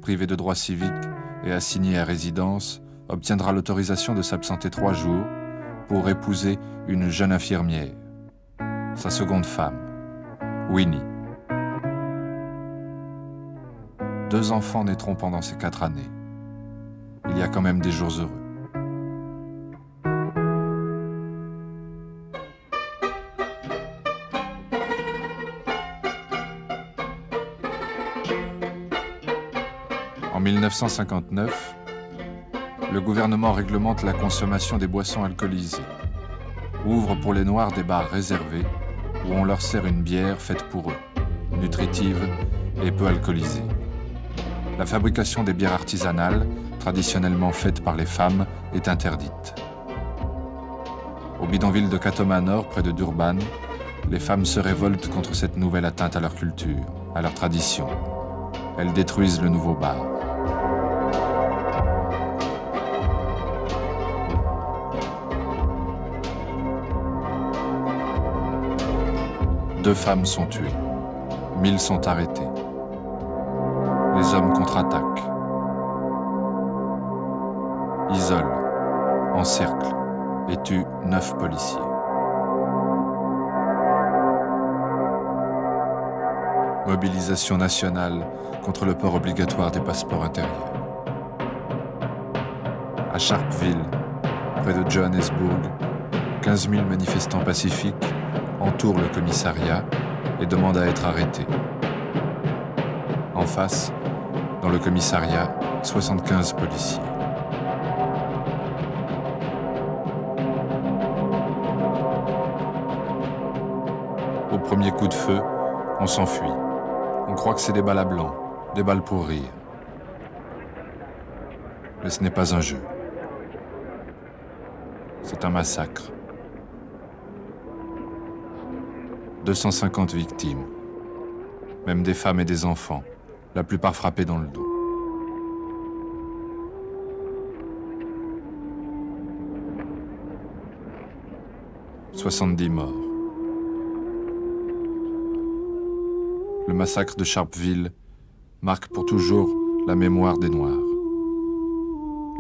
privé de droits civiques et assigné à résidence, obtiendra l'autorisation de s'absenter 3 jours pour épouser une jeune infirmière, sa seconde femme, Winnie. 2 enfants naîtront pendant ces 4 années. Il y a quand même des jours heureux. En 1959, le gouvernement réglemente la consommation des boissons alcoolisées, ouvre pour les Noirs des bars réservés où on leur sert une bière faite pour eux, nutritive et peu alcoolisée. La fabrication des bières artisanales, traditionnellement faites par les femmes, est interdite. Au bidonville de Katoma Nord, près de Durban, les femmes se révoltent contre cette nouvelle atteinte à leur culture, à leur tradition. Elles détruisent le nouveau bar. Deux femmes sont tuées. 1000 sont arrêtés. Les hommes contre-attaquent. Isolent, encerclent et tuent 9 policiers. Mobilisation nationale contre le port obligatoire des passeports intérieurs. À Sharpeville, près de Johannesburg, 15 000 manifestants pacifiques entourent le commissariat et demandent à être arrêtés. En face, dans le commissariat, 75 policiers. Au premier coup de feu, on s'enfuit. On croit que c'est des balles à blanc, des balles pour rire. Mais ce n'est pas un jeu. C'est un massacre. 250 victimes, même des femmes et des enfants, la plupart frappés dans le dos. « 70 morts. Le massacre de Sharpeville marque pour toujours la mémoire des Noirs.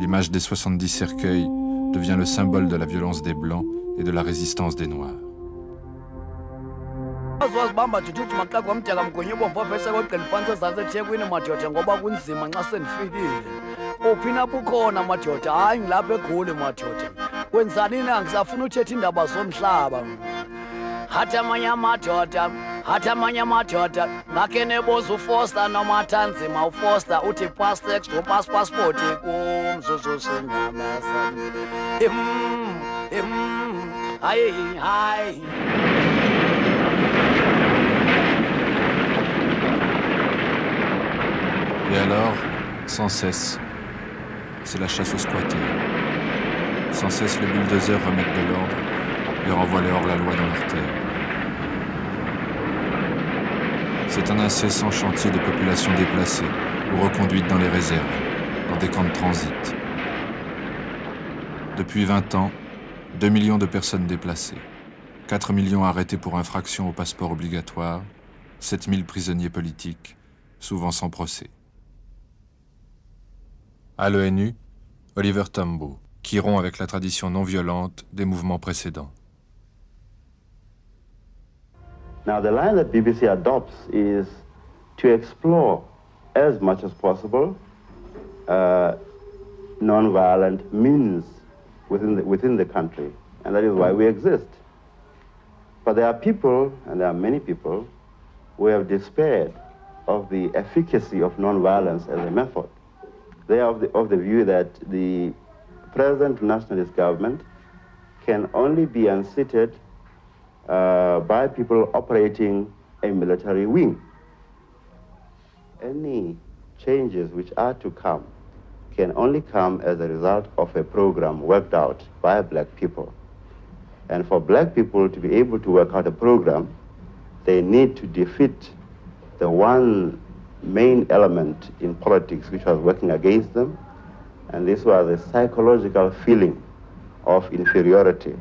L'image des 70 cercueils devient le symbole de la violence des Blancs et de la résistance des Noirs. Azibamba jujuthi maxaka wamdyaka mgonye bomva phesa kweqela phantsi ezaseThekwini madoda ngoba kunzima nxa sendifikile. Uphina bukhona madoda, hayi ngilapha eGoli madoda. Wenzani na ngisafuna uthetha indaba zomhlaba. Hathi amanye amadoda ngakhe nebuza uFoster noma Tanzima uFoster uthi pastex do passport kumzuzu singamasa. Hayi. Et alors, sans cesse, c'est la chasse aux squatteurs. Sans cesse, les bulldozers remettent de l'ordre et renvoient les hors-la-loi dans leurs terres. C'est un incessant chantier de populations déplacées ou reconduites dans les réserves, dans des camps de transit. Depuis 20 ans, 2 millions de personnes déplacées, 4 millions arrêtés pour infraction au passeport obligatoire, 7000 prisonniers politiques, souvent sans procès. À l'ONU, Oliver Tambo, qui rompt avec la tradition non violente des mouvements précédents. Now, the line that BBC adopts is to explore as much as possible non-violent means within the country, and that is why we exist. But there are people, and there are many people, who have despaired of the efficacy of non-violence as a method. They are of the view that the present nationalist government can only be unseated by people operating a military wing. Any changes which are to come can only come as a result of a program worked out by black people. And for black people to be able to work out a program, they need to defeat the one main element in politics which was working against them, and this was a psychological feeling of inferiority.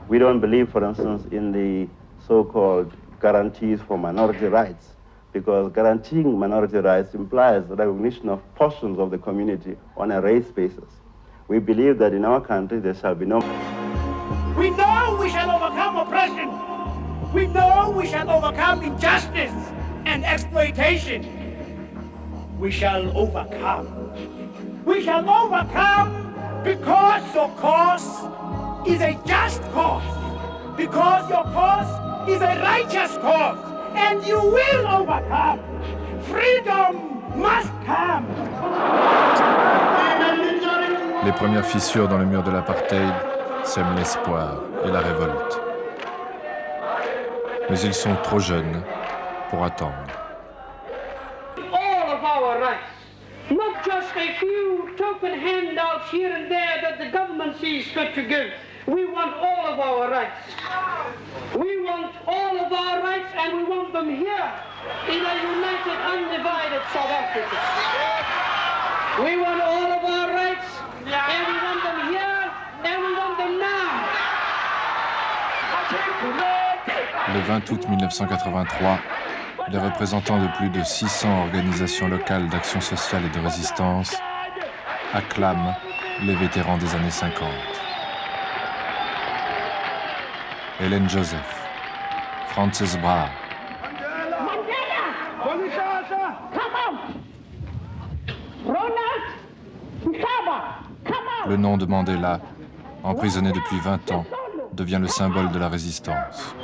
We don't believe, for instance, in the so-called guarantees for minority rights, because guaranteeing minority rights implies the recognition of portions of the community on a race basis. We believe that in our country there shall be no... We know we shall overcome oppression. We know we shall overcome injustice and exploitation. We shall overcome. We shall overcome because your cause is a just cause. Because your cause is a righteous cause. And you will overcome. Freedom must come. Les premières fissures dans le mur de l'apartheid sèment l'espoir et la révolte. Mais ils sont trop jeunes pour attendre. All of our rights, not just a few token handouts here and there that the government sees fit to give. We want all of our rights. We want all of our rights, and we want them here in a united, undivided South Africa. We want all of our rights, and we want them here, and we want them now. Le 20 août 1983, les représentants de plus de 600 organisations locales d'action sociale et de résistance acclament les vétérans des années 50. Hélène Joseph, Frances Brahe, le nom de Mandela, emprisonné depuis 20 ans, devient le symbole de la résistance.